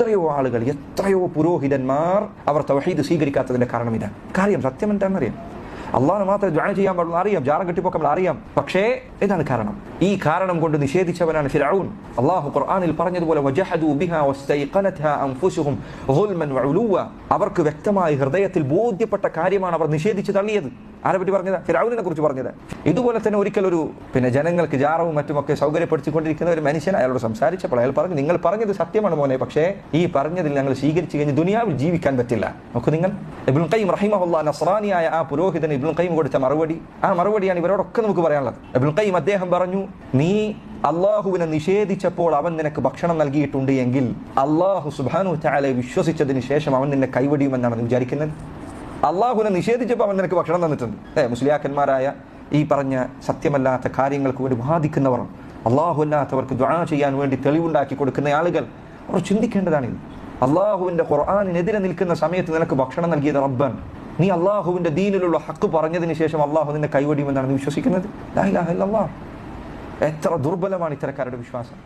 എത്രയോ ആളുകൾ, എത്രയോ പുരോഹിതന്മാർ അവർ തൗഹീദ് സ്വീകരിക്കാത്തതിന്റെ കാരണം ഇതാണ്. കാര്യം സത്യം എന്താണെന്നറിയാം, അള്ളാഹ് മാത്രമേ ദുആ ചെയ്യാൻ പാടുള്ളൂ അറിയാം, ജാറം കെട്ടിപ്പോക്കാൻ അറിയാം. പക്ഷേ ഇതാണ് കാരണം. ഈ കാരണം കൊണ്ട് നിഷേധിച്ചവനാണ് ഫിർഔൻ. അള്ളാഹു ഖുർആനിൽ പറഞ്ഞതുപോലെ വജഹദു ബിഹാ വസ്തൈഖനത്ഹാ അൻഫുസുഹും ളുൽമൻ വഉലുവ, അവർക്ക് വ്യക്തമായി ഹൃദയത്തിൽ ബോധ്യപ്പെട്ട കാര്യമാണ് അവർ നിഷേധിച്ച് തള്ളിയത്. ആരെ പറ്റി പറഞ്ഞത്? ഫിർഔനിനെ കുറിച്ച് പറഞ്ഞത്. ഇതുപോലെ തന്നെ ഒരിക്കൽ ഒരു ജനങ്ങൾക്ക് ജാറവും മറ്റുമൊക്കെ സൗകര്യപ്പെടുത്തിക്കൊണ്ടിരിക്കുന്ന ഒരു മനുഷ്യൻ അയാളോട് സംസാരിച്ചപ്പോൾ അയാൾ പറഞ്ഞു, നിങ്ങൾ പറഞ്ഞത് സത്യമാണ് മോനെ, പക്ഷേ ഈ പറഞ്ഞതിൽ ഞങ്ങൾ സ്വീകരിച്ചു കഴിഞ്ഞ് ദുനിയാവിൽ ജീവിക്കാൻ പറ്റില്ല. നോക്കൂ നിങ്ങൾ, ഇബ്നുൽ ഖയ്യിം റഹിമഹുല്ലാഹ് നസ്രാനിയായ ആ പുരോഹിതൻ ഇബ്നുൽ ഖയ്യിം കൊടുത്ത മറുപടി, ആ മറുപടിയാണ് ഇവരോടൊക്കെ നമുക്ക് പറയാനുള്ളത്. ഇബ്നുൽ ഖയ്യിം അദ്ദേഹം പറഞ്ഞു, നീ അള്ളാഹുവിനെ നിഷേധിച്ചപ്പോൾ അവൻ നിനക്ക് ഭക്ഷണം നൽകിയിട്ടുണ്ട് എങ്കിൽ അള്ളാഹു സുബ്ഹാനഹു വതആലയെ വിശ്വസിച്ചതിന് ശേഷം അവൻ നിന്നെ കൈവടിയുമെന്നാണ് നീ വിചാരിക്കുന്നത്? അള്ളാഹുവിനെ നിഷേധിച്ചപ്പോൾ അവൻ നിനക്ക് ഭക്ഷണം തന്നിട്ടുണ്ട്. മുസ്ലിയാക്കന്മാരായ ഈ പറഞ്ഞ സത്യമല്ലാത്ത കാര്യങ്ങൾക്ക് വേണ്ടി വാദിക്കുന്നവർ, അള്ളാഹു അല്ലാത്തവർക്ക് ദുആ ചെയ്യാൻ വേണ്ടി തെളിവുണ്ടാക്കി കൊടുക്കുന്ന ആളുകൾ, അവർ ചിന്തിക്കേണ്ടതാണിത്. അള്ളാഹുവിന്റെ ഖുർആനിനെതിരെ നിൽക്കുന്ന സമയത്ത് നിനക്ക് ഭക്ഷണം നൽകിയത് റബ്ബാൻ. നീ അള്ളാഹുവിന്റെ ദീനിലുള്ള ഹക്ക് പറഞ്ഞതിന് ശേഷം അള്ളാഹു നിന്നെ കൈവടിയുമെന്നാണ് നീ വിശ്വസിക്കുന്നത്? ലാ ഇലാഹ ഇല്ലല്ലാഹ്. എത്ര ദുർബലമാണ് ഇത്തരക്കാരുടെ വിശ്വാസം.